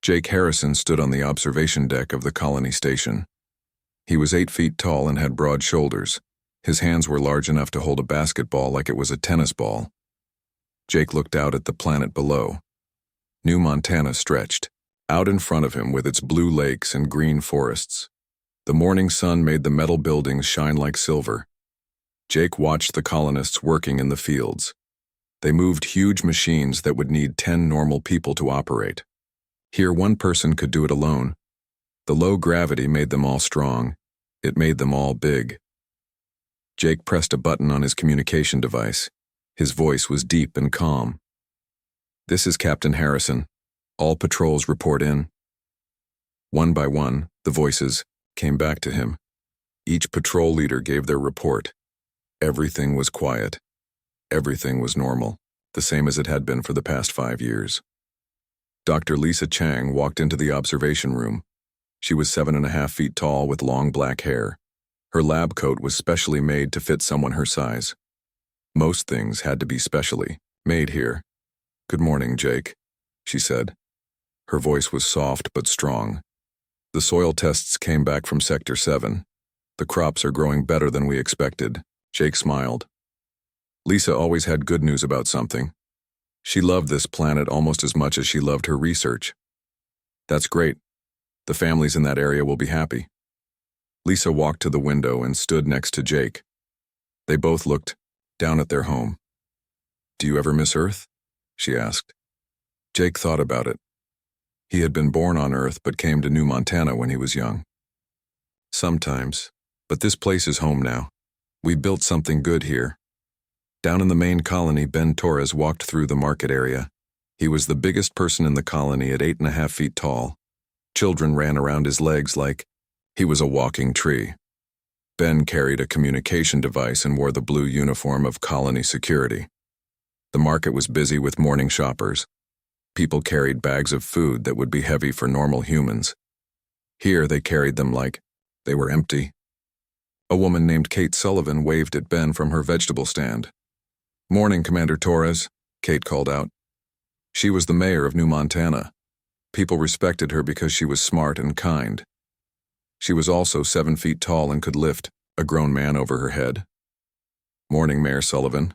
Jake Harrison stood on the observation deck of the Colony station. He was 8 feet tall and had broad shoulders. His hands were large enough to hold a basketball like it was a tennis ball. Jake looked out at the planet below. New Montana stretched, out in front of him with its blue lakes and green forests. The morning sun made the metal buildings shine like silver. Jake watched the colonists working in the fields. They moved huge machines that would need 10 normal people to operate. Here, one person could do it alone. The low gravity made them all strong. It made them all big. Jake pressed a button on his communication device. His voice was deep and calm. "This is Captain Harrison. All patrols report in." One by one, the voices came back to him. Each patrol leader gave their report. Everything was quiet. Everything was normal, the same as it had been for the past 5 years. Dr. Lisa Chang walked into the observation room. She was 7.5 feet tall with long black hair. Her lab coat was specially made to fit someone her size. Most things had to be specially made here. "Good morning, Jake," she said. Her voice was soft but strong. "The soil tests came back from Sector 7. The crops are growing better than we expected." Jake smiled. Lisa always had good news about something. She loved this planet almost as much as she loved her research. "That's great. The families in that area will be happy." Lisa walked to the window and stood next to Jake. They both looked down at their home. "Do you ever miss Earth?" she asked. Jake thought about it. He had been born on Earth but came to New Montana when he was young. "Sometimes, but this place is home now. We built something good here." Down in the main colony, Ben Torres walked through the market area. He was the biggest person in the colony at 8.5 feet tall. Children ran around his legs like he was a walking tree. Ben carried a communication device and wore the blue uniform of colony security. The market was busy with morning shoppers. People carried bags of food that would be heavy for normal humans. Here they carried them like they were empty. A woman named Kate Sullivan waved at Ben from her vegetable stand. "Morning, Commander Torres," Kate called out. She was the mayor of New Montana. People respected her because she was smart and kind. She was also 7 feet tall and could lift a grown man over her head. "Morning, Mayor Sullivan.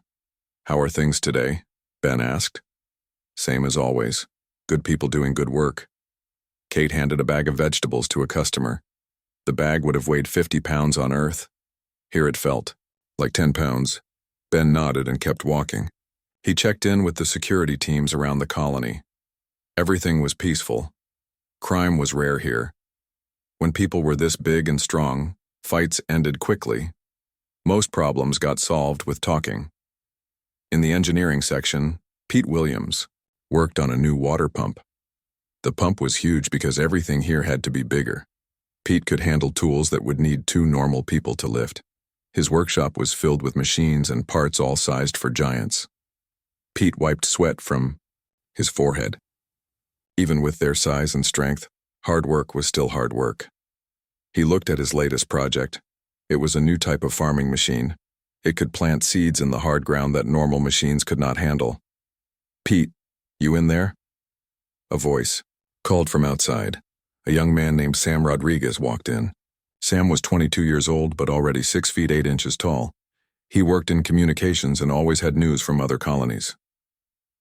How are things today?" Ben asked. "Same as always. Good people doing good work." Kate handed a bag of vegetables to a customer. The bag would have weighed 50 pounds on Earth. Here it felt like 10 pounds. Ben nodded and kept walking. He checked in with the security teams around the colony. Everything was peaceful. Crime was rare here. When people were this big and strong, fights ended quickly. Most problems got solved with talking. In the engineering section, Pete Williams worked on a new water pump. The pump was huge because everything here had to be bigger. Pete could handle tools that would need 2 normal people to lift. His workshop was filled with machines and parts all sized for giants. Pete wiped sweat from his forehead. Even with their size and strength, hard work was still hard work. He looked at his latest project. It was a new type of farming machine. It could plant seeds in the hard ground that normal machines could not handle. "Pete, you in there?" A voice called from outside. A young man named Sam Rodriguez walked in. Sam was 22 years old but already 6 feet 8 inches tall. He worked in communications and always had news from other colonies.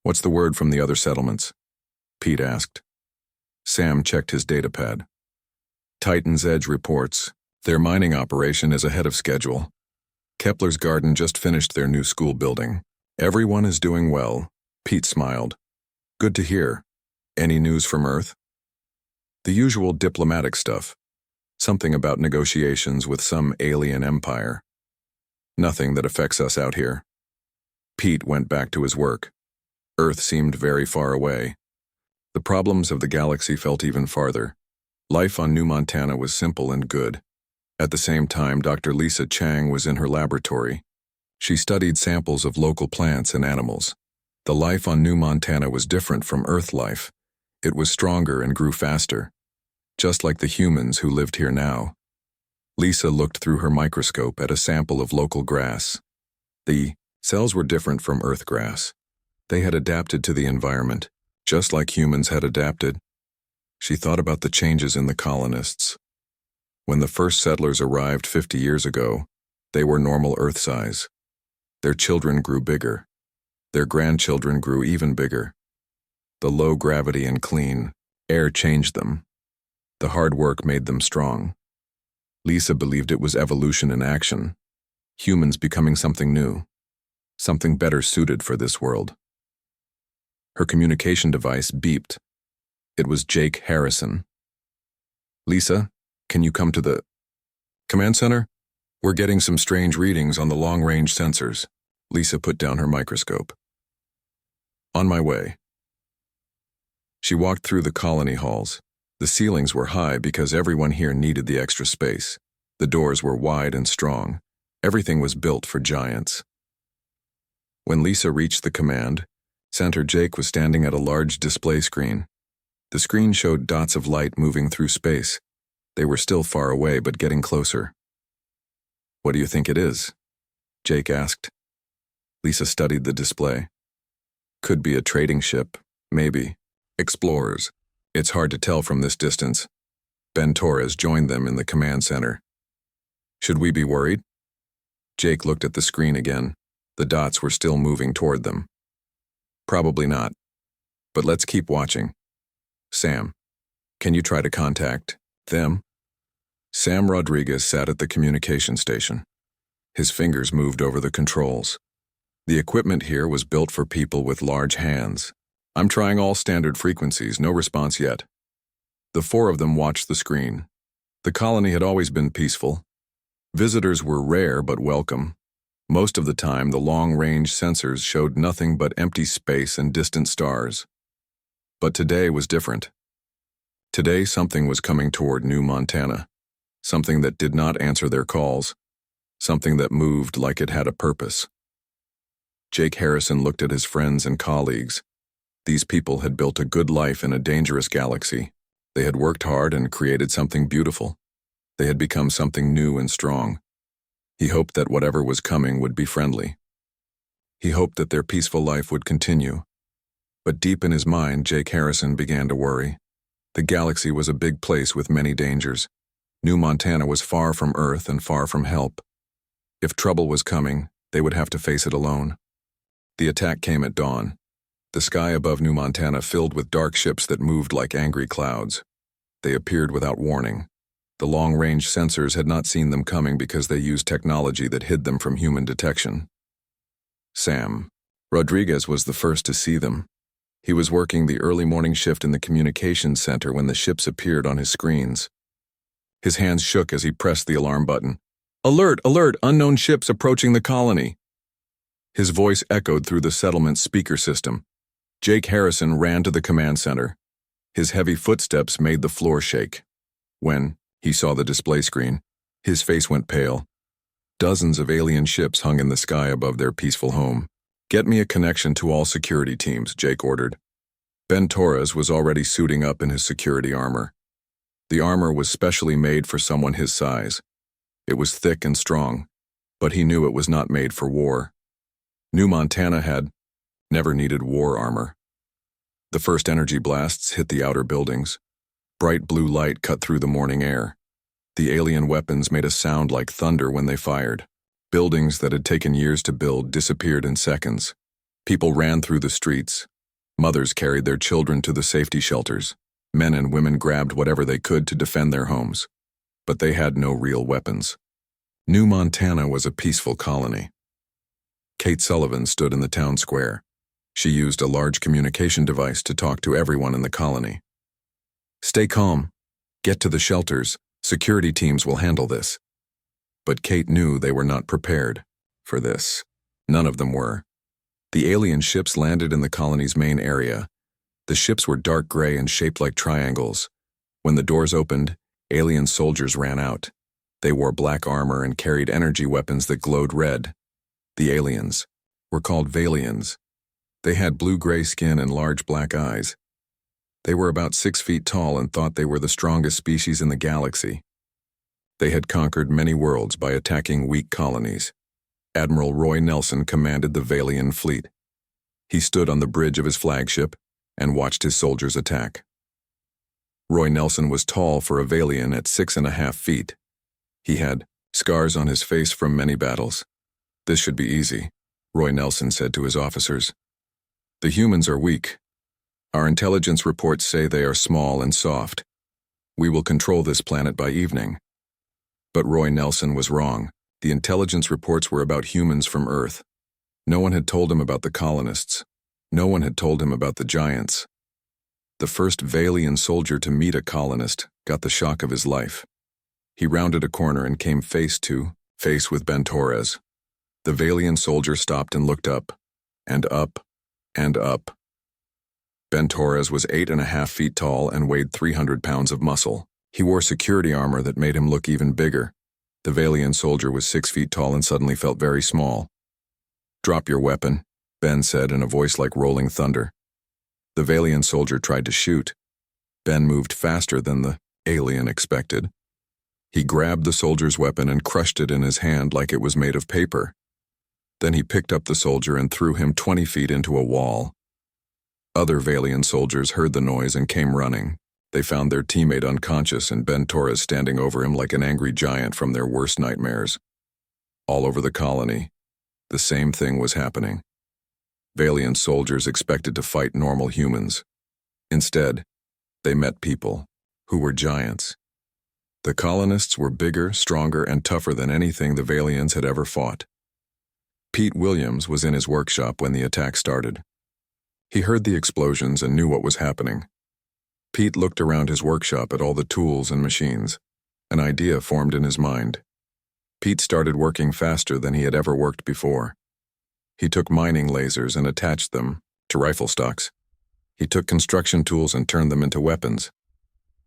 "What's the word from the other settlements?" Pete asked. Sam checked his datapad. "Titan's Edge reports their mining operation is ahead of schedule. Kepler's Garden just finished their new school building. Everyone is doing well." Pete smiled. "Good to hear. Any news from Earth?" "The usual diplomatic stuff. Something about negotiations with some alien empire. Nothing that affects us out here." Pete went back to his work. Earth seemed very far away. The problems of the galaxy felt even farther. Life on New Montana was simple and good. At the same time, Dr. Lisa Chang was in her laboratory. She studied samples of local plants and animals. The life on New Montana was different from Earth life. It was stronger and grew faster, just like the humans who lived here now. Lisa looked through her microscope at a sample of local grass. The cells were different from Earth grass. They had adapted to the environment, just like humans had adapted. She thought about the changes in the colonists. When the first settlers arrived 50 years ago, they were normal Earth size. Their children grew bigger. Their grandchildren grew even bigger. The low gravity and clean air changed them. The hard work made them strong. Lisa believed it was evolution in action, humans becoming something new, something better suited for this world. Her communication device beeped. It was Jake Harrison. "Lisa, can you come to the command center? We're getting some strange readings on the long-range sensors." Lisa put down her microscope. "On my way." She walked through the colony halls. The ceilings were high because everyone here needed the extra space. The doors were wide and strong. Everything was built for giants. When Lisa reached the command center, Jake was standing at a large display screen. The screen showed dots of light moving through space. They were still far away, but getting closer. "What do you think it is?" Jake asked. Lisa studied the display. "Could be a trading ship, maybe. Explorers. It's hard to tell from this distance." Ben Torres joined them in the command center. "Should we be worried?" Jake looked at the screen again. The dots were still moving toward them. "Probably not. But let's keep watching. Sam, can you try to contact them?" Sam Rodriguez sat at the communication station. His fingers moved over the controls. The equipment here was built for people with large hands. "I'm trying all standard frequencies, no response yet." The four of them watched the screen. The colony had always been peaceful. Visitors were rare but welcome. Most of the time, the long-range sensors showed nothing but empty space and distant stars. But today was different. Today, something was coming toward New Montana. Something that did not answer their calls. Something that moved like it had a purpose. Jake Harrison looked at his friends and colleagues. These people had built a good life in a dangerous galaxy. They had worked hard and created something beautiful. They had become something new and strong. He hoped that whatever was coming would be friendly. He hoped that their peaceful life would continue. But deep in his mind, Jake Harrison began to worry. The galaxy was a big place with many dangers. New Montana was far from Earth and far from help. If trouble was coming, they would have to face it alone. The attack came at dawn. The sky above New Montana filled with dark ships that moved like angry clouds. They appeared without warning. The long-range sensors had not seen them coming because they used technology that hid them from human detection. Sam Rodriguez was the first to see them. He was working the early morning shift in the communications center when the ships appeared on his screens. His hands shook as he pressed the alarm button. "Alert! Alert! Unknown ships approaching the colony!" His voice echoed through the settlement speaker system. Jake Harrison ran to the command center. His heavy footsteps made the floor shake. When he saw the display screen, his face went pale. Dozens of alien ships hung in the sky above their peaceful home. "Get me a connection to all security teams," Jake ordered. Ben Torres was already suiting up in his security armor. The armor was specially made for someone his size. It was thick and strong, but he knew it was not made for war. New Montana had never needed war armor. The first energy blasts hit the outer buildings. Bright blue light cut through the morning air. The alien weapons made a sound like thunder when they fired. Buildings that had taken years to build disappeared in seconds. People ran through the streets. Mothers carried their children to the safety shelters. Men and women grabbed whatever they could to defend their homes. But they had no real weapons. New Montana was a peaceful colony. Kate Sullivan stood in the town square. She used a large communication device to talk to everyone in the colony. "Stay calm. Get to the shelters. Security teams will handle this." But Kate knew they were not prepared for this. None of them were. The alien ships landed in the colony's main area. The ships were dark gray and shaped like triangles. When the doors opened, alien soldiers ran out. They wore black armor and carried energy weapons that glowed red. The aliens were called Valians. They had blue-gray skin and large black eyes. They were about 6 feet tall and thought they were the strongest species in the galaxy. They had conquered many worlds by attacking weak colonies. Admiral Roy Nelson commanded the Valian fleet. He stood on the bridge of his flagship and watched his soldiers attack. Roy Nelson was tall for a Valian at 6.5 feet. He had scars on his face from many battles. This should be easy, Roy Nelson said to his officers. The humans are weak. Our intelligence reports say they are small and soft. We will control this planet by evening. But Roy Nelson was wrong. The intelligence reports were about humans from Earth. No one had told him about the colonists. No one had told him about the giants. The first Valian soldier to meet a colonist got the shock of his life. He rounded a corner and came face to face with Ben Torres. The Valian soldier stopped and looked up, and up, and up. Ben Torres was 8.5 feet tall and weighed 300 pounds of muscle. He wore security armor that made him look even bigger. The Valian soldier was 6 feet tall and suddenly felt very small. "Drop your weapon," Ben said in a voice like rolling thunder. The Valian soldier tried to shoot. Ben moved faster than the alien expected. He grabbed the soldier's weapon and crushed it in his hand like it was made of paper. Then he picked up the soldier and threw him 20 feet into a wall. Other Valian soldiers heard the noise and came running. They found their teammate unconscious and Ben Torres standing over him like an angry giant from their worst nightmares. All over the colony, the same thing was happening. Valian soldiers expected to fight normal humans. Instead, they met people who were giants. The colonists were bigger, stronger, and tougher than anything the Valians had ever fought. Pete Williams was in his workshop when the attack started. He heard the explosions and knew what was happening. Pete looked around his workshop at all the tools and machines. An idea formed in his mind. Pete started working faster than he had ever worked before. He took mining lasers and attached them to rifle stocks. He took construction tools and turned them into weapons.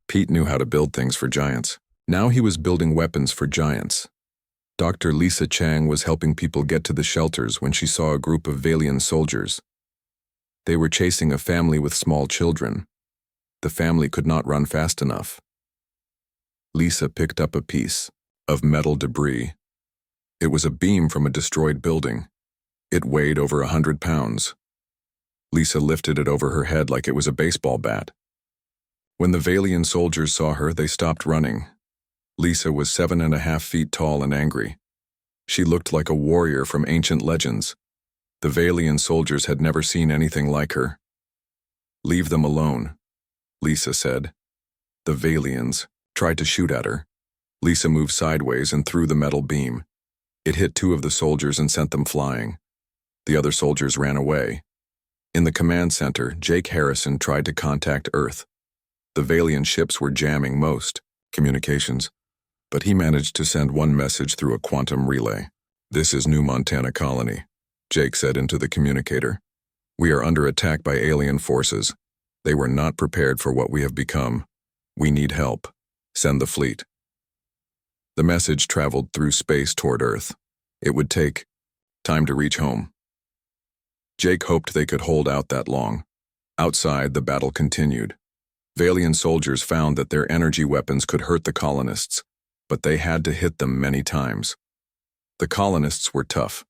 Pete knew how to build things for giants. Now he was building weapons for giants. Dr. Lisa Chang was helping people get to the shelters when she saw a group of Valian soldiers. They were chasing a family with small children. The family could not run fast enough. Lisa picked up a piece of metal debris. It was a beam from a destroyed building. It weighed over 100 pounds. Lisa lifted it over her head like it was a baseball bat. When the Valian soldiers saw her, they stopped running. Lisa was 7.5 feet tall and angry. She looked like a warrior from ancient legends. The Valian soldiers had never seen anything like her. "Leave them alone," Lisa said. The Valians tried to shoot at her. Lisa moved sideways and threw the metal beam. It hit 2 of the soldiers and sent them flying. The other soldiers ran away. In the command center, Jake Harrison tried to contact Earth. The Valian ships were jamming most communications, but he managed to send one message through a quantum relay. "This is New Montana Colony," Jake said into the communicator. "We are under attack by alien forces. They were not prepared for what we have become. We need help. Send the fleet." The message traveled through space toward Earth. It would take time to reach home. Jake hoped they could hold out that long. Outside, the battle continued. Valian soldiers found that their energy weapons could hurt the colonists, but they had to hit them many times. The colonists were tough.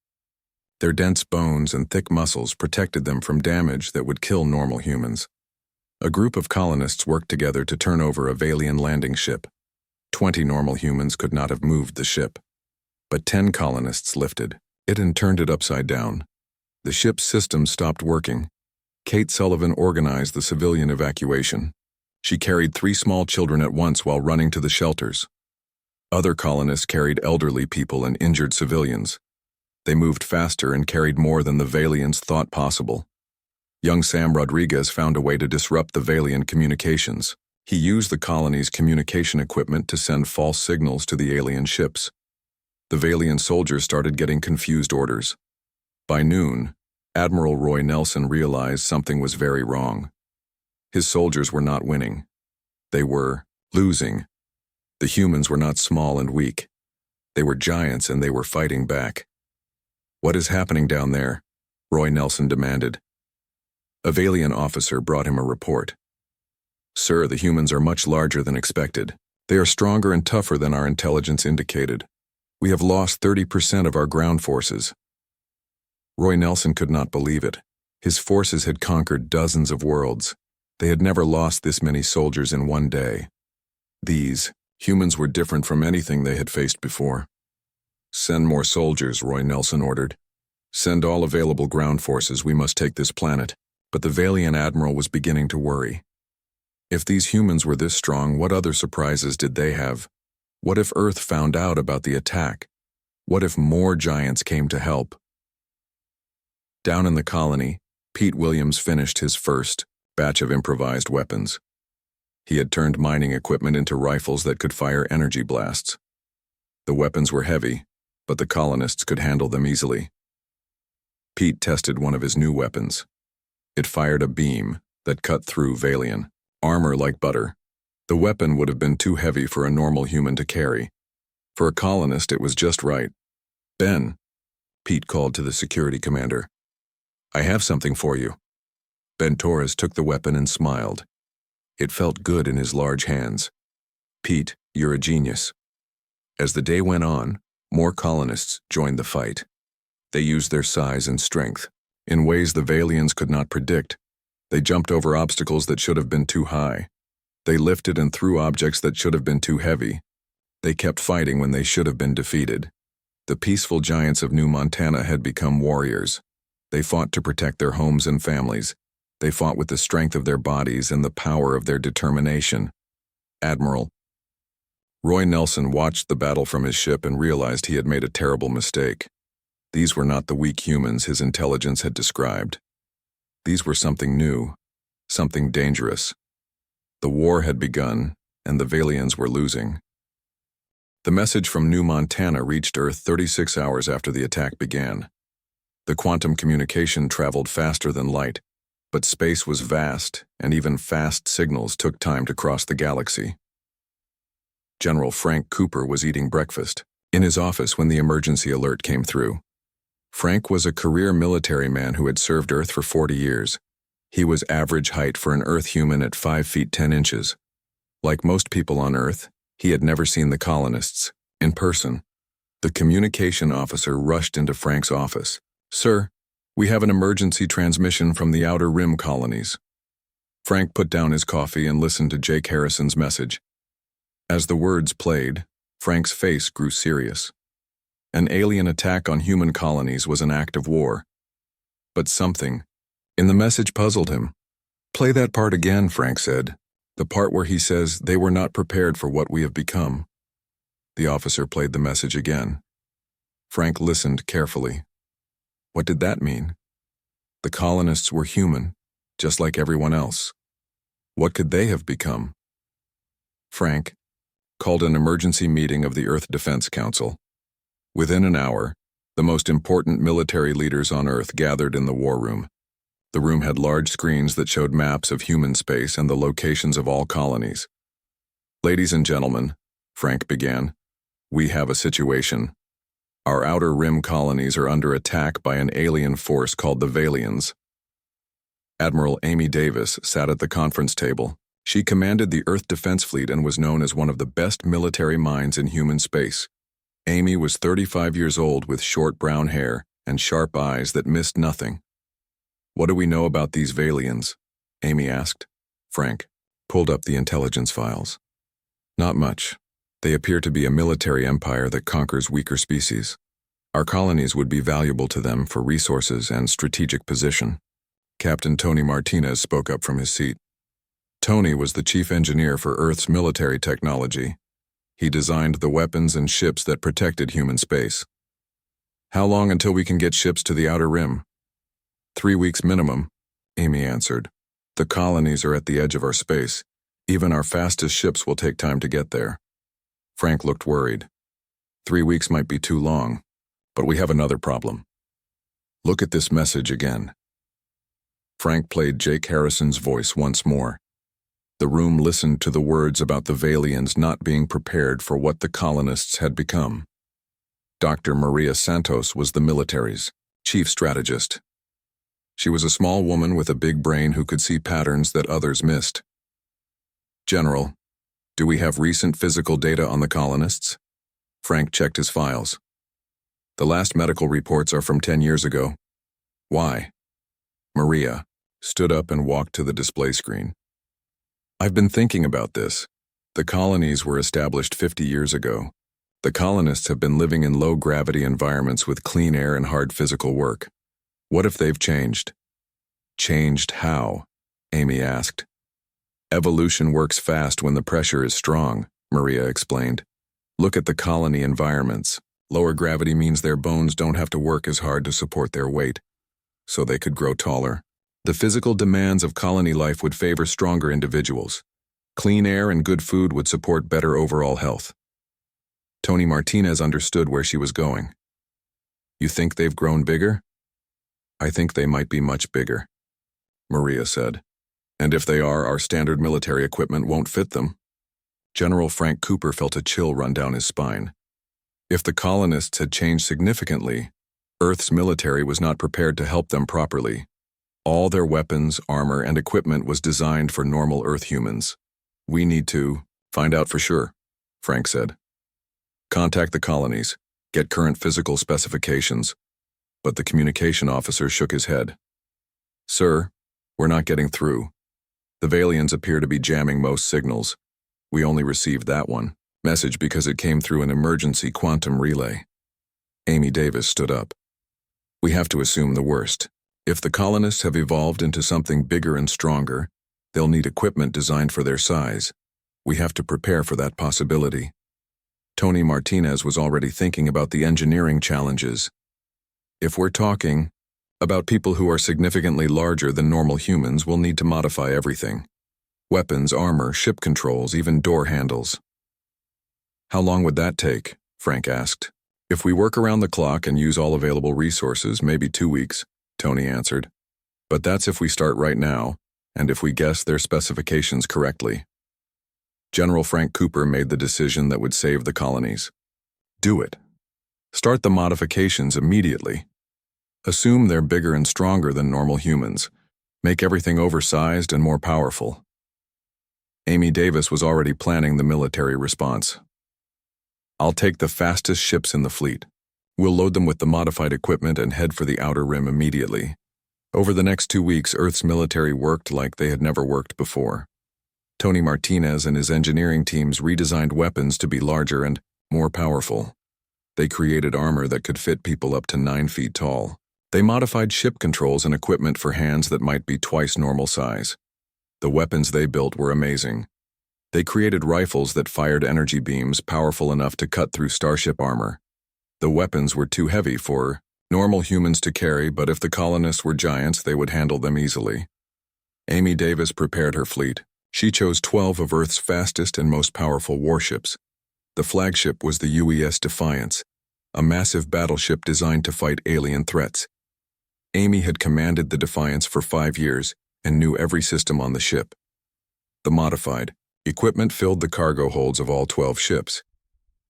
Their dense bones and thick muscles protected them from damage that would kill normal humans. A group of colonists worked together to turn over a Valian landing ship. 20 normal humans could not have moved the ship, but 10 colonists lifted it and turned it upside down. The ship's system stopped working. Kate Sullivan organized the civilian evacuation. She carried 3 small children at once while running to the shelters. Other colonists carried elderly people and injured civilians. They moved faster and carried more than the Valians thought possible. Young Sam Rodriguez found a way to disrupt the Valian communications. He used the colony's communication equipment to send false signals to the alien ships. The Valian soldiers started getting confused orders. By noon, Admiral Roy Nelson realized something was very wrong. His soldiers were not winning. They were losing. The humans were not small and weak. They were giants and they were fighting back. "What is happening down there?" Roy Nelson demanded. A Valian officer brought him a report. "Sir, the humans are much larger than expected. They are stronger and tougher than our intelligence indicated. We have lost 30% of our ground forces." Roy Nelson could not believe it. His forces had conquered dozens of worlds. They had never lost this many soldiers in one day. These humans were different from anything they had faced before. "Send more soldiers," Roy Nelson ordered. "Send all available ground forces, we must take this planet." But the Valian admiral was beginning to worry. If these humans were this strong, what other surprises did they have? What if Earth found out about the attack? What if more giants came to help? Down in the colony, Pete Williams finished his first batch of improvised weapons. He had turned mining equipment into rifles that could fire energy blasts. The weapons were heavy, but the colonists could handle them easily. Pete tested one of his new weapons. It fired a beam that cut through Valian armor like butter. The weapon would have been too heavy for a normal human to carry. For a colonist, it was just right. "Ben," Pete called to the security commander. "I have something for you." Ben Torres took the weapon and smiled. It felt good in his large hands. "Pete, you're a genius." As the day went on, more colonists joined the fight. They used their size and strength in ways the Valians could not predict. They jumped over obstacles that should have been too high. They lifted and threw objects that should have been too heavy. They kept fighting when they should have been defeated. The peaceful giants of New Montana had become warriors. They fought to protect their homes and families. They fought with the strength of their bodies and the power of their determination. Admiral Roy Nelson watched the battle from his ship and realized he had made a terrible mistake. These were not the weak humans his intelligence had described. These were something new, something dangerous. The war had begun, and the Valians were losing. The message from New Montana reached Earth 36 hours after the attack began. The quantum communication traveled faster than light, but space was vast, and even fast signals took time to cross the galaxy. General Frank Cooper was eating breakfast in his office when the emergency alert came through. Frank was a career military man who had served Earth for 40 years. He was average height for an Earth human at 5 feet 10 inches. Like most people on Earth, he had never seen the colonists in person. The communication officer rushed into Frank's office. "Sir, we have an emergency transmission from the Outer Rim colonies." Frank put down his coffee and listened to Jake Harrison's message. As the words played, Frank's face grew serious. An alien attack on human colonies was an act of war. But something in the message puzzled him. "Play that part again," Frank said. "The part where he says they were not prepared for what we have become." The officer played the message again. Frank listened carefully. What did that mean? The colonists were human, just like everyone else. What could they have become? Frank called an emergency meeting of the Earth Defense Council. Within an hour, the most important military leaders on Earth gathered in the war room. The room had large screens that showed maps of human space and the locations of all colonies. "Ladies and gentlemen," Frank began, "we have a situation. Our Outer Rim colonies are under attack by an alien force called the Valians." Admiral Amy Davis sat at the conference table. She commanded the Earth Defense Fleet and was known as one of the best military minds in human space. Amy was 35 years old with short brown hair and sharp eyes that missed nothing. "What do we know about these Valians?" Amy asked. Frank pulled up the intelligence files. "Not much. They appear to be a military empire that conquers weaker species. Our colonies would be valuable to them for resources and strategic position." Captain Tony Martinez spoke up from his seat. Tony was the chief engineer for Earth's military technology. He designed the weapons and ships that protected human space. "How long until we can get ships to the Outer Rim?" 3 weeks minimum," Amy answered. "The colonies are at the edge of our space. Even our fastest ships will take time to get there." Frank looked worried. 3 weeks might be too long, but we have another problem. Look at this message again." Frank played Jake Harrison's voice once more. The room listened to the words about the Valians not being prepared for what the colonists had become. Dr. Maria Santos was the military's chief strategist. She was a small woman with a big brain who could see patterns that others missed. "General, do we have recent physical data on the colonists?" Frank checked his files. "The last medical reports are from 10 years ago." "Why?" Maria stood up and walked to the display screen. I've been thinking about this. The colonies were established 50 years ago. The colonists have been living in low-gravity environments with clean air and hard physical work. What if they've changed? Changed how? Amy asked. Evolution works fast when the pressure is strong, Maria explained. Look at the colony environments. Lower gravity means their bones don't have to work as hard to support their weight, so they could grow taller. The physical demands of colony life would favor stronger individuals. Clean air and good food would support better overall health. Tony Martinez understood where she was going. You think they've grown bigger? I think they might be much bigger, Maria said. And if they are, our standard military equipment won't fit them. General Frank Cooper felt a chill run down his spine. If the colonists had changed significantly, Earth's military was not prepared to help them properly. All their weapons, armor, and equipment was designed for normal Earth humans. We need to find out for sure, Frank said. Contact the colonies, get current physical specifications. But the communication officer shook his head. Sir, we're not getting through. The Valians appear to be jamming most signals. We only received that one message because it came through an emergency quantum relay. Amy Davis stood up. We have to assume the worst. If the colonists have evolved into something bigger and stronger, they'll need equipment designed for their size. We have to prepare for that possibility. Tony Martinez was already thinking about the engineering challenges. If we're talking about people who are significantly larger than normal humans, we'll need to modify everything. Weapons, armor, ship controls, even door handles. How long would that take? Frank asked. If we work around the clock and use all available resources, maybe 2 weeks, Tony answered. But that's if we start right now, and if we guess their specifications correctly. General Frank Cooper made the decision that would save the colonies. Do it. Start the modifications immediately. Assume they're bigger and stronger than normal humans. Make everything oversized and more powerful. Amy Davis was already planning the military response. I'll take the fastest ships in the fleet. We'll load them with the modified equipment and head for the outer rim immediately. Over the next 2 weeks, Earth's military worked like they had never worked before. Tony Martinez and his engineering teams redesigned weapons to be larger and more powerful. They created armor that could fit people up to 9 feet tall. They modified ship controls and equipment for hands that might be twice normal size. The weapons they built were amazing. They created rifles that fired energy beams powerful enough to cut through starship armor. The weapons were too heavy for normal humans to carry, but if the colonists were giants, they would handle them easily. Amy Davis prepared her fleet. She chose 12 of Earth's fastest and most powerful warships. The flagship was the UES Defiance, a massive battleship designed to fight alien threats. Amy had commanded the Defiance for 5 years and knew every system on the ship. The modified equipment filled the cargo holds of all 12 ships.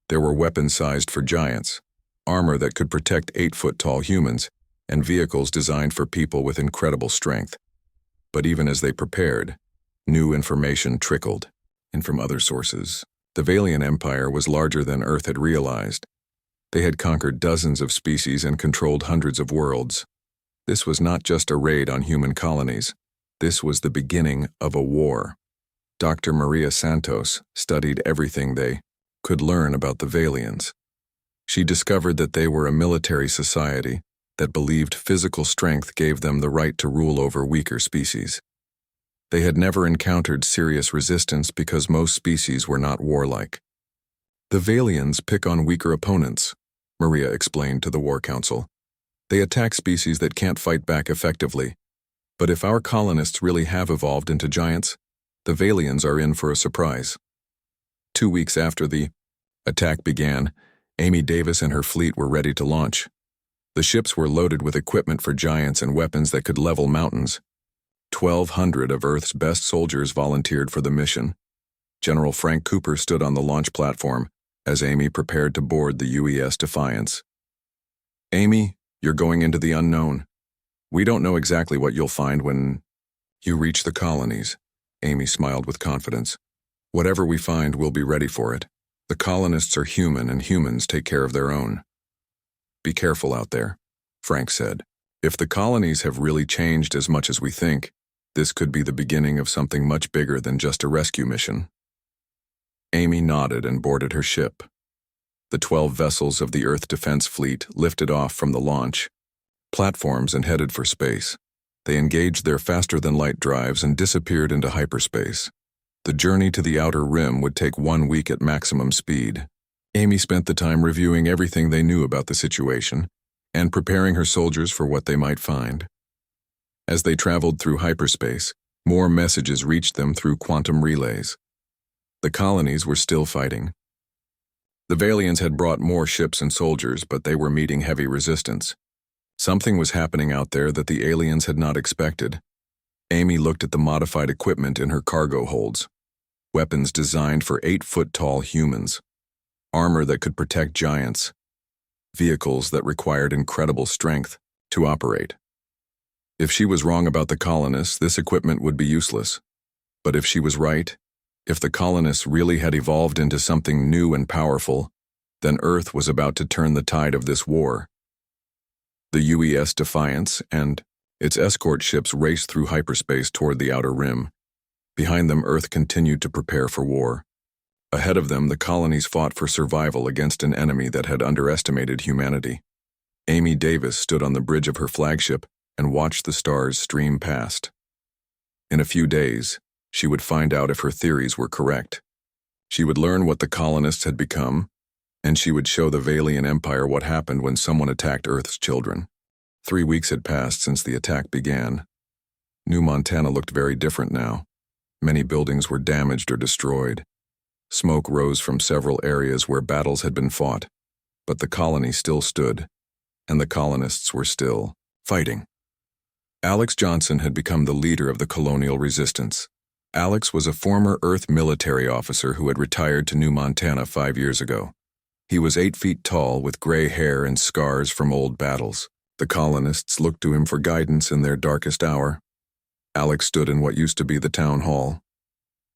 There were weapons sized for giants, armor that could protect 8-foot-tall humans, and vehicles designed for people with incredible strength. But even as they prepared, new information trickled in from other sources. The Valian Empire was larger than Earth had realized. They had conquered dozens of species and controlled hundreds of worlds. This was not just a raid on human colonies. This was the beginning of a war. Dr. Maria Santos studied everything they could learn about the Valians. She discovered that they were a military society that believed physical strength gave them the right to rule over weaker species. They had never encountered serious resistance because most species were not warlike. The Valians pick on weaker opponents, Maria explained to the War Council. They attack species that can't fight back effectively. But if our colonists really have evolved into giants, the Valians are in for a surprise. 2 weeks after the attack began, Amy Davis and her fleet were ready to launch. The ships were loaded with equipment for giants and weapons that could level mountains. 1,200 of Earth's best soldiers volunteered for the mission. General Frank Cooper stood on the launch platform as Amy prepared to board the UES Defiance. Amy, you're going into the unknown. We don't know exactly what you'll find when you reach the colonies. Amy smiled with confidence. Whatever we find, we'll be ready for it. The colonists are human and humans take care of their own. Be careful out there, Frank said. If the colonies have really changed as much as we think, This could be the beginning of something much bigger than just a rescue mission. Amy nodded and boarded her ship. The 12 vessels of the Earth Defense Fleet lifted off from the launch platforms and headed for space. They engaged their faster-than-light drives and disappeared into hyperspace. The journey to the outer rim would take 1 week at maximum speed. Amy spent the time reviewing everything they knew about the situation and preparing her soldiers for what they might find. As they traveled through hyperspace, more messages reached them through quantum relays. The colonies were still fighting. The Valians had brought more ships and soldiers, but they were meeting heavy resistance. Something was happening out there that the aliens had not expected. Amy looked at the modified equipment in her cargo holds. Weapons designed for 8-foot-tall humans. Armor that could protect giants. Vehicles that required incredible strength to operate. If she was wrong about the colonists, this equipment would be useless. But if she was right, if the colonists really had evolved into something new and powerful, then Earth was about to turn the tide of this war. The UES Defiance and its escort ships raced through hyperspace toward the outer rim. Behind them, Earth continued to prepare for war. Ahead of them, the colonies fought for survival against an enemy that had underestimated humanity. Amy Davis stood on the bridge of her flagship and watched the stars stream past. In a few days, she would find out if her theories were correct. She would learn what the colonists had become, and she would show the Valian Empire what happened when someone attacked Earth's children. 3 weeks had passed since the attack began. New Montana looked very different now. Many buildings were damaged or destroyed. Smoke rose from several areas where battles had been fought, but the colony still stood, and the colonists were still fighting. Alex Johnson had become the leader of the colonial resistance. Alex was a former Earth military officer who had retired to New Montana 5 years ago. He was 8 feet tall with gray hair and scars from old battles. The colonists looked to him for guidance in their darkest hour. Alex stood in what used to be the town hall.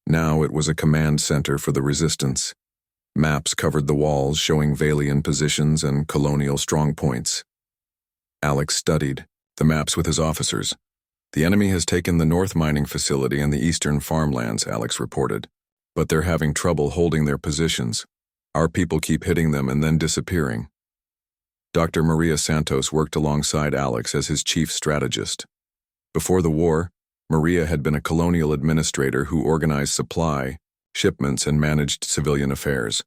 Now it was a command center for the resistance. Maps covered the walls showing Valian positions and colonial strongpoints. Alex studied the maps with his officers. The enemy has taken the North mining facility and the eastern farmlands, Alex reported. But they're having trouble holding their positions. Our people keep hitting them and then disappearing. Dr. Maria Santos worked alongside Alex as his chief strategist. Before the war, Maria had been a colonial administrator who organized supply, shipments, and managed civilian affairs.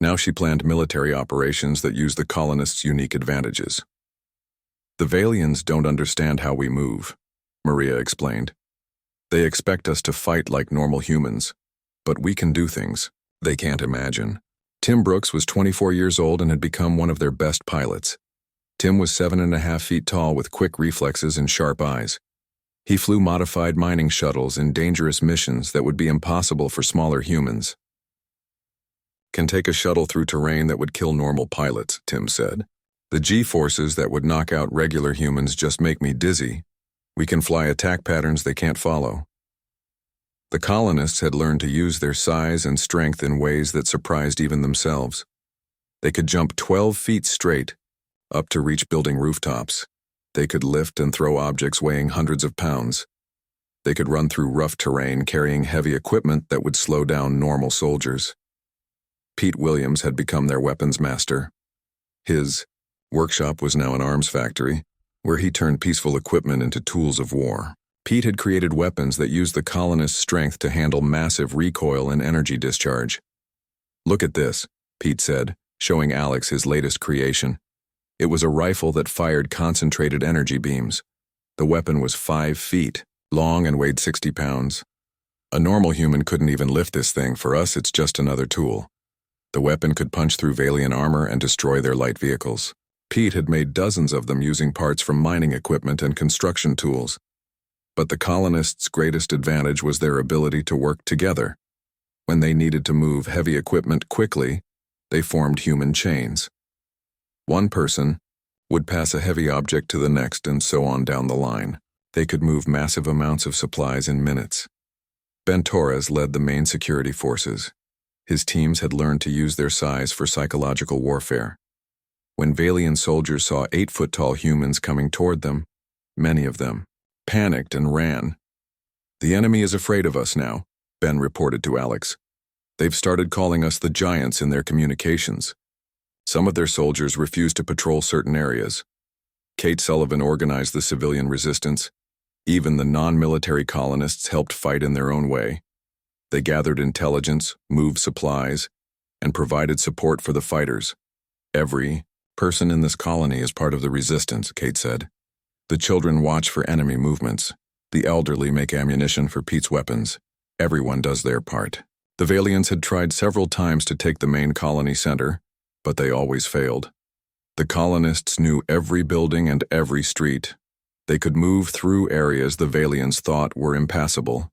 Now she planned military operations that used the colonists' unique advantages. The Valians don't understand how we move, Maria explained. They expect us to fight like normal humans, but we can do things they can't imagine. Tim Brooks was 24 years old and had become one of their best pilots. Tim was 7.5 feet tall with quick reflexes and sharp eyes. He flew modified mining shuttles in dangerous missions that would be impossible for smaller humans. Can take a shuttle through terrain that would kill normal pilots, Tim said. The G-forces that would knock out regular humans just make me dizzy. We can fly attack patterns they can't follow. The colonists had learned to use their size and strength in ways that surprised even themselves. They could jump 12 feet straight, up to reach building rooftops. They could lift and throw objects weighing hundreds of pounds. They could run through rough terrain carrying heavy equipment that would slow down normal soldiers. Pete Williams had become their weapons master. His workshop was now an arms factory, where he turned peaceful equipment into tools of war. Pete had created weapons that used the colonists' strength to handle massive recoil and energy discharge. Look at this, Pete said, showing Alex his latest creation. It was a rifle that fired concentrated energy beams. The weapon was 5 feet long and weighed 60 pounds. A normal human couldn't even lift this thing. For us, it's just another tool. The weapon could punch through Valian armor and destroy their light vehicles. Pete had made dozens of them using parts from mining equipment and construction tools. But the colonists' greatest advantage was their ability to work together. When they needed to move heavy equipment quickly, they formed human chains. One person would pass a heavy object to the next and so on down the line. They could move massive amounts of supplies in minutes. Ben Torres led the main security forces. His teams had learned to use their size for psychological warfare. When Valian soldiers saw 8-foot-tall humans coming toward them, many of them panicked and ran. "The enemy is afraid of us now," Ben reported to Alex. "They've started calling us the Giants in their communications. Some of their soldiers refuse to patrol certain areas. Kate Sullivan organized the civilian resistance. Even the non-military colonists helped fight in their own way. They gathered intelligence, moved supplies, and provided support for the fighters. Every person in this colony is part of the resistance," Kate said. "The children watch for enemy movements. The elderly make ammunition for Pete's weapons. Everyone does their part." The Valians had tried several times to take the main colony center, but they always failed. The colonists knew every building and every street. They could move through areas the Valians thought were impassable.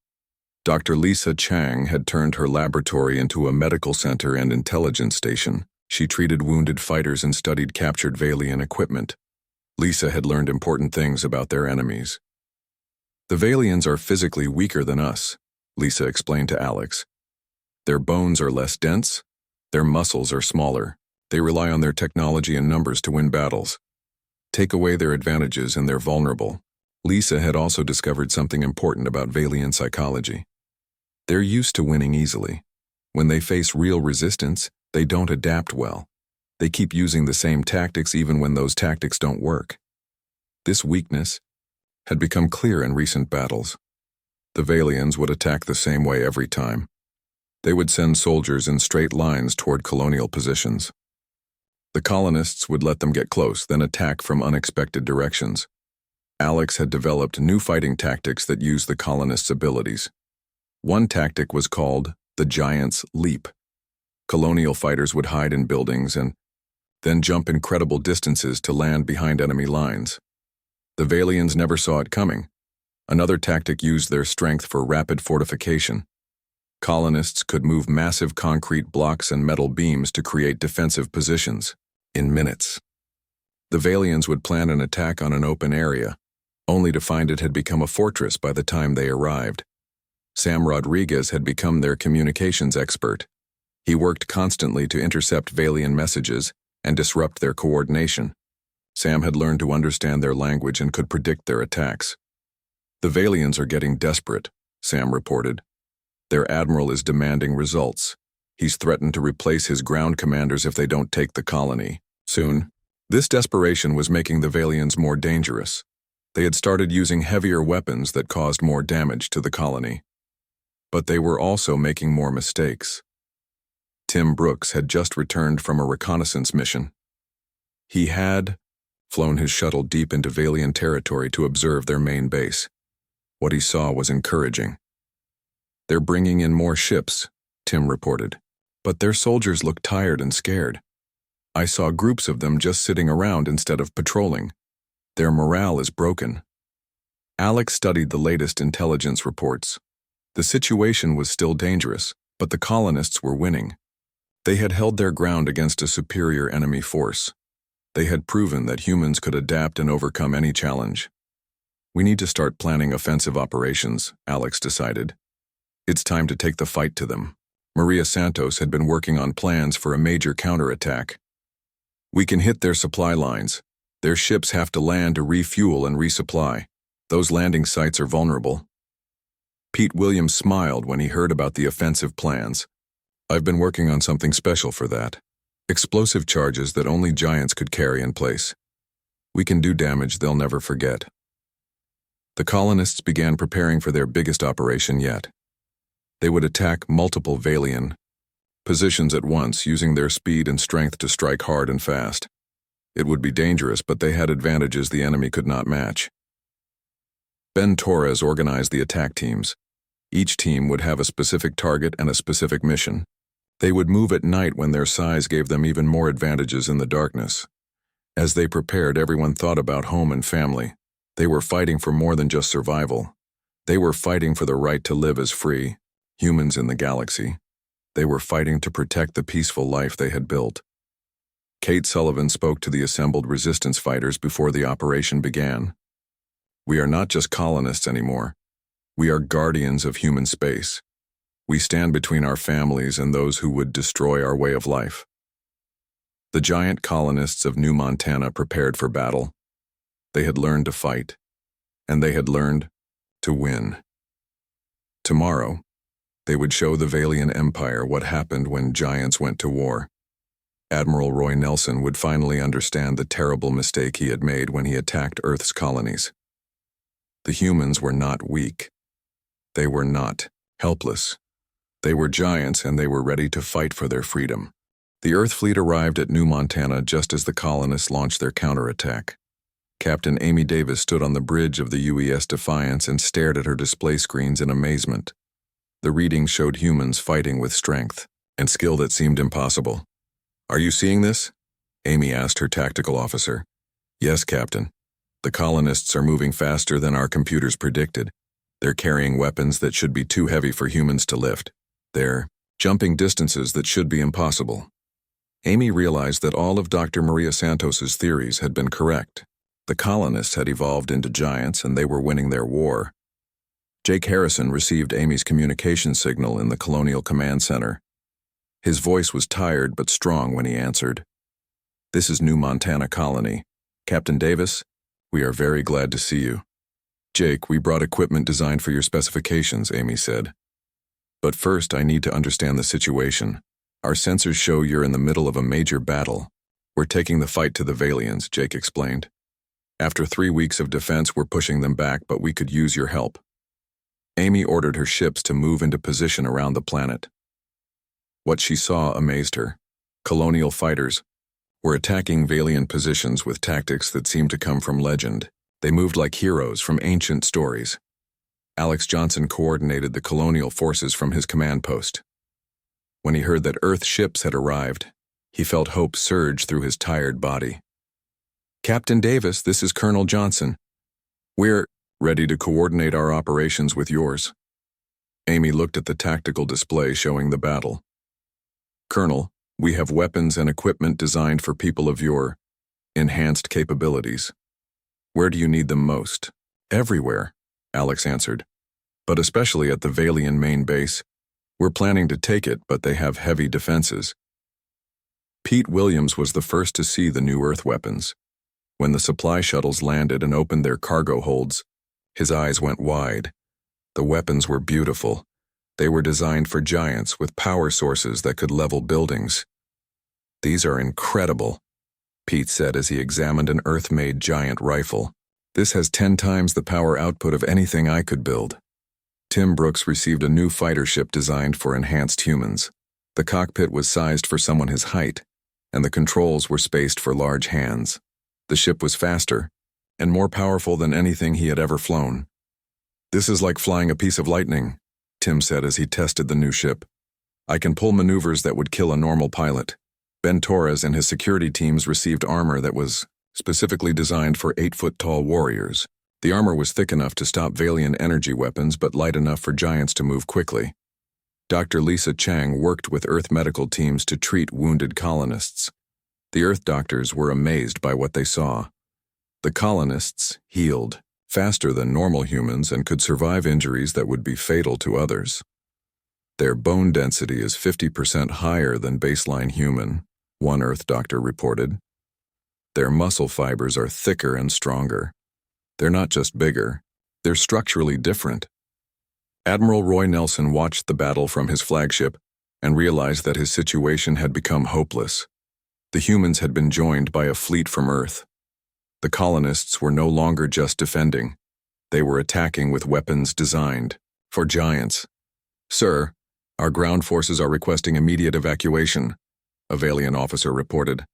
Dr. Lisa Chang had turned her laboratory into a medical center and intelligence station. She treated wounded fighters and studied captured Valian equipment. Lisa had learned important things about their enemies. "The Valians are physically weaker than us," Lisa explained to Alex. "Their bones are less dense, their muscles are smaller. They rely on their technology and numbers to win battles. Take away their advantages and they're vulnerable." Lisa had also discovered something important about Valian psychology. They're used to winning easily. When they face real resistance, they don't adapt well. They keep using the same tactics even when those tactics don't work. This weakness had become clear in recent battles. The Valians would attack the same way every time. They would send soldiers in straight lines toward colonial positions. The colonists would let them get close, then attack from unexpected directions. Alex had developed new fighting tactics that used the colonists' abilities. One tactic was called the Giant's Leap. Colonial fighters would hide in buildings and then jump incredible distances to land behind enemy lines. The Valians never saw it coming. Another tactic used their strength for rapid fortification. Colonists could move massive concrete blocks and metal beams to create defensive positions in minutes. The Valians would plan an attack on an open area, only to find it had become a fortress by the time they arrived. Sam Rodriguez had become their communications expert. He worked constantly to intercept Valian messages and disrupt their coordination. Sam had learned to understand their language and could predict their attacks. "The Valians are getting desperate," Sam reported. "Their admiral is demanding results. He's threatened to replace his ground commanders if they don't take the colony soon." This desperation was making the Valians more dangerous. They had started using heavier weapons that caused more damage to the colony. But they were also making more mistakes. Tim Brooks had just returned from a reconnaissance mission. He had flown his shuttle deep into Valian territory to observe their main base. What he saw was encouraging. "They're bringing in more ships," Tim reported. "But their soldiers look tired and scared. I saw groups of them just sitting around instead of patrolling. Their morale is broken." Alex studied the latest intelligence reports. The situation was still dangerous, but the colonists were winning. They had held their ground against a superior enemy force. They had proven that humans could adapt and overcome any challenge. "We need to start planning offensive operations," Alex decided. "It's time to take the fight to them." Maria Santos had been working on plans for a major counterattack. "We can hit their supply lines. Their ships have to land to refuel and resupply. Those landing sites are vulnerable." Pete Williams smiled when he heard about the offensive plans. "I've been working on something special for that. Explosive charges that only giants could carry in place. We can do damage they'll never forget." The colonists began preparing for their biggest operation yet. They would attack multiple Valian positions at once, using their speed and strength to strike hard and fast. It would be dangerous, but they had advantages the enemy could not match. Ben Torres organized the attack teams. Each team would have a specific target and a specific mission. They would move at night when their size gave them even more advantages in the darkness. As they prepared, everyone thought about home and family. They were fighting for more than just survival. They were fighting for the right to live as free humans in the galaxy. They were fighting to protect the peaceful life they had built. Kate Sullivan spoke to the assembled resistance fighters before the operation began. "We are not just colonists anymore. We are guardians of human space. We stand between our families and those who would destroy our way of life." The giant colonists of New Montana prepared for battle. They had learned to fight, and they had learned to win. Tomorrow, they would show the Valian Empire what happened when giants went to war. Admiral Roy Nelson would finally understand the terrible mistake he had made when he attacked Earth's colonies. The humans were not weak. They were not helpless. They were giants, and they were ready to fight for their freedom. The Earth fleet arrived at New Montana just as the colonists launched their counterattack. Captain Amy Davis stood on the bridge of the UES Defiance and stared at her display screens in amazement. The readings showed humans fighting with strength and skill that seemed impossible. "Are you seeing this?" Amy asked her tactical officer. "Yes, Captain. The colonists are moving faster than our computers predicted. They're carrying weapons that should be too heavy for humans to lift. They're jumping distances that should be impossible." Amy realized that all of Dr. Maria Santos's theories had been correct. The colonists had evolved into giants, and they were winning their war. Jake Harrison received Amy's communication signal in the Colonial Command Center. His voice was tired but strong when he answered. "This is New Montana Colony. Captain Davis, we are very glad to see you." "Jake, we brought equipment designed for your specifications," Amy said. "But first, I need to understand the situation. Our sensors show you're in the middle of a major battle. We're taking the fight to the Valians," Jake explained. "After 3 weeks of defense, we're pushing them back, but we could use your help." Amy ordered her ships to move into position around the planet. What she saw amazed her. Colonial fighters were attacking Valian positions with tactics that seemed to come from legend. They moved like heroes from ancient stories. Alex Johnson coordinated the colonial forces from his command post. When he heard that Earth ships had arrived, he felt hope surge through his tired body. "Captain Davis, this is Colonel Johnson. We're ready to coordinate our operations with yours." Amy looked at the tactical display showing the battle. "Colonel, we have weapons and equipment designed for people of your enhanced capabilities. Where do you need them most?" "Everywhere," Alex answered. "But especially at the Valian main base. We're planning to take it, but they have heavy defenses." Pete Williams was the first to see the new Earth weapons. When the supply shuttles landed and opened their cargo holds, his eyes went wide. The weapons were beautiful. They were designed for giants with power sources that could level buildings. "These are incredible," Pete said as he examined an Earth-made giant rifle. "This has 10 times the power output of anything I could build." Tim Brooks received a new fighter ship designed for enhanced humans. The cockpit was sized for someone his height, and the controls were spaced for large hands. The ship was faster and more powerful than anything he had ever flown. "This is like flying a piece of lightning," Tim said as he tested the new ship. "I can pull maneuvers that would kill a normal pilot." Ben Torres and his security teams received armor that was specifically designed for 8-foot-tall warriors. The armor was thick enough to stop Valian energy weapons but light enough for giants to move quickly. Dr. Lisa Chang worked with Earth medical teams to treat wounded colonists. The Earth doctors were amazed by what they saw. The colonists healed faster than normal humans and could survive injuries that would be fatal to others. "Their bone density is 50% higher than baseline human," one Earth doctor reported. "Their muscle fibers are thicker and stronger. They're not just bigger, they're structurally different." Admiral Roy Nelson watched the battle from his flagship and realized that his situation had become hopeless. The humans had been joined by a fleet from Earth. The colonists were no longer just defending. They were attacking with weapons designed for giants. "Sir, our ground forces are requesting immediate evacuation," a Valian officer reported.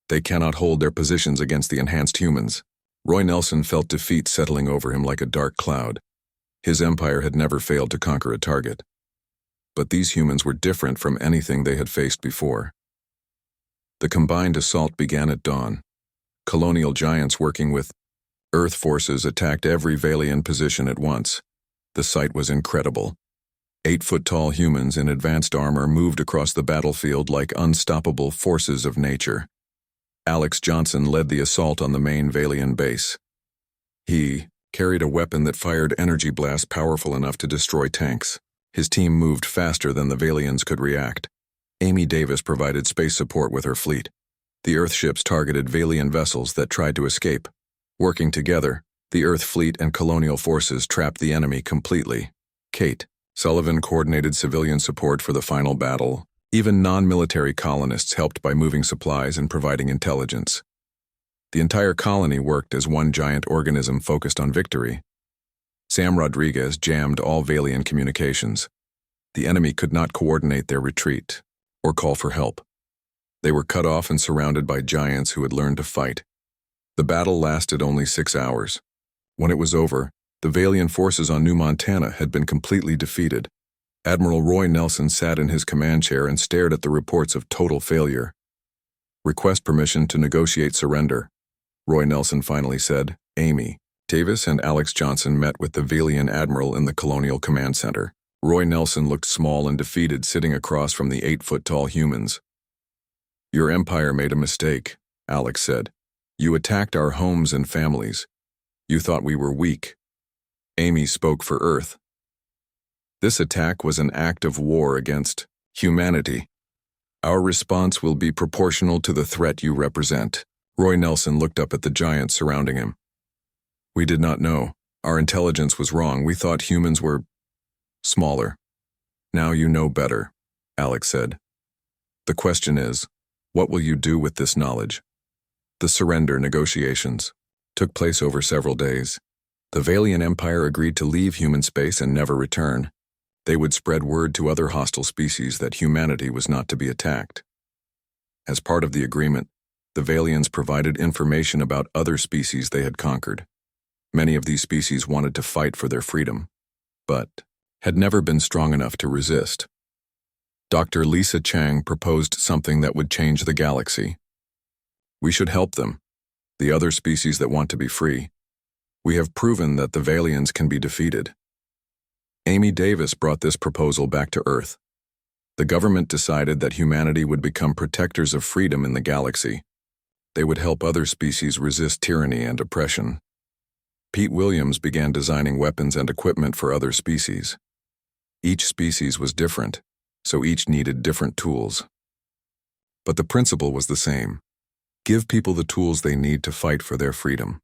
"They cannot hold their positions against the enhanced humans." Roy Nelson felt defeat settling over him like a dark cloud. His empire had never failed to conquer a target. But these humans were different from anything they had faced before. The combined assault began at dawn. Colonial giants working with Earth forces attacked every Valian position at once. The sight was incredible. 8-foot-tall humans in advanced armor moved across the battlefield like unstoppable forces of nature. Alex Johnson led the assault on the main Valian base. He carried a weapon that fired energy blasts powerful enough to destroy tanks. His team moved faster than the Valians could react. Amy Davis provided space support with her fleet. The Earth ships targeted Valian vessels that tried to escape. Working together, the Earth fleet and colonial forces trapped the enemy completely. "Kate, Sullivan coordinated civilian support for the final battle. Even non-military colonists helped by moving supplies and providing intelligence. The entire colony worked as one giant organism focused on victory. Sam Rodriguez jammed all Valian communications. The enemy could not coordinate their retreat or call for help. They were cut off and surrounded by giants who had learned to fight. The battle lasted only 6 hours. When it was over, the Valian forces on New Montana had been completely defeated. Admiral Roy Nelson sat in his command chair and stared at the reports of total failure. "Request permission to negotiate surrender," Roy Nelson finally said. Amy Davis and Alex Johnson met with the Valian admiral in the Colonial Command Center. Roy Nelson looked small and defeated, sitting across from the 8-foot-tall humans. "Your empire made a mistake," Alex said. "You attacked our homes and families. You thought we were weak." Amy spoke for Earth. "This attack was an act of war against humanity. Our response will be proportional to the threat you represent." Roy Nelson looked up at the giants surrounding him. "We did not know. Our intelligence was wrong. We thought humans were smaller. Now you know better," Alex said. "The question is, what will you do with this knowledge?" The surrender negotiations took place over several days. The Valian Empire agreed to leave human space and never return. They would spread word to other hostile species that humanity was not to be attacked. As part of the agreement, the Valians provided information about other species they had conquered. Many of these species wanted to fight for their freedom, but had never been strong enough to resist. Dr. Lisa Chang proposed something that would change the galaxy. "We should help them, the other species that want to be free. We have proven that the Valians can be defeated." Amy Davis brought this proposal back to Earth. The government decided that humanity would become protectors of freedom in the galaxy. They would help other species resist tyranny and oppression. Pete Williams began designing weapons and equipment for other species. Each species was different, so each needed different tools. But the principle was the same: give people the tools they need to fight for their freedom.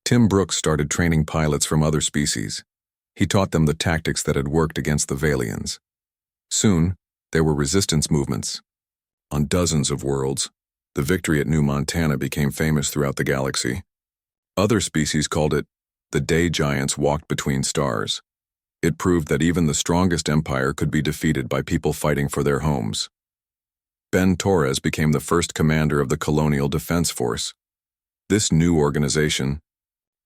Tim Brooks started training pilots from other species. He taught them the tactics that had worked against the Valians. Soon, there were resistance movements. On dozens of worlds, the victory at New Montana became famous throughout the galaxy. Other species called it the day giants walked between stars. It proved that even the strongest empire could be defeated by people fighting for their homes. Ben Torres became the first commander of the Colonial Defense Force. This new organization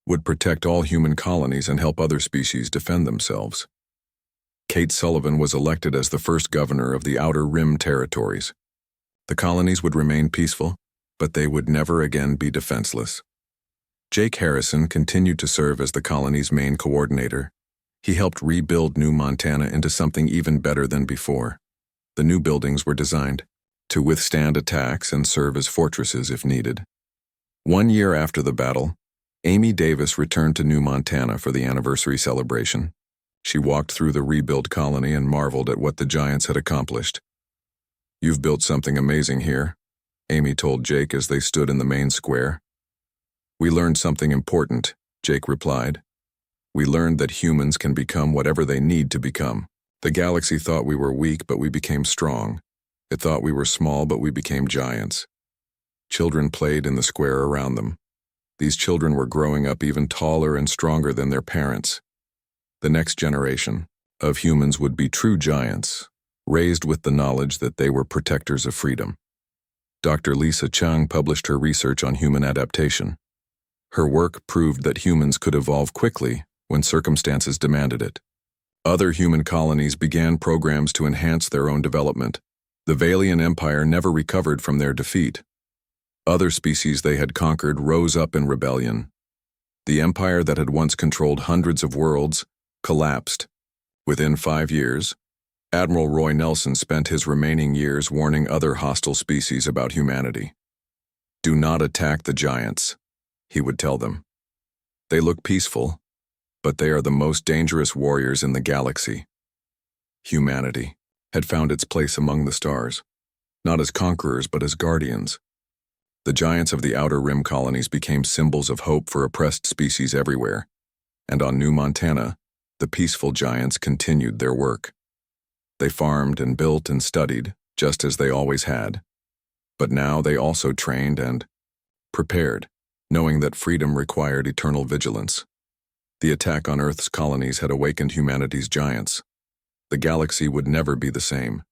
would protect all human colonies and help other species defend themselves. Kate Sullivan was elected as the first governor of the Outer Rim territories. The colonies would remain peaceful, but they would never again be defenseless. Jake Harrison continued to serve as the colony's main coordinator. He helped rebuild New Montana into something even better than before. The new buildings were designed to withstand attacks and serve as fortresses if needed. 1 year after the battle, Amy Davis returned to New Montana for the anniversary celebration. She walked through the rebuilt colony and marveled at what the giants had accomplished. "You've built something amazing here," Amy told Jake as they stood in the main square. "We learned something important," Jake replied. "We learned that humans can become whatever they need to become. The galaxy thought we were weak, but we became strong. It thought we were small, but we became giants." Children played in the square around them. These children were growing up even taller and stronger than their parents. The next generation of humans would be true giants, raised with the knowledge that they were protectors of freedom. Dr. Lisa Chang published her research on human adaptation. Her work proved that humans could evolve quickly when circumstances demanded it. Other human colonies began programs to enhance their own development. The Valian Empire never recovered from their defeat. Other species they had conquered rose up in rebellion. The empire that had once controlled hundreds of worlds collapsed. Within 5 years, Admiral Roy Nelson spent his remaining years warning other hostile species about humanity. "Do not attack the giants," he would tell them. "They look peaceful, but they are the most dangerous warriors in the galaxy." Humanity had found its place among the stars, not as conquerors but as guardians. The giants of the Outer Rim colonies became symbols of hope for oppressed species everywhere, and on New Montana, The peaceful giants continued their work. They farmed and built and studied, just as they always had. But now they also trained and prepared, knowing that freedom required eternal vigilance. The attack on Earth's colonies had awakened humanity's giants. The galaxy would never be the same.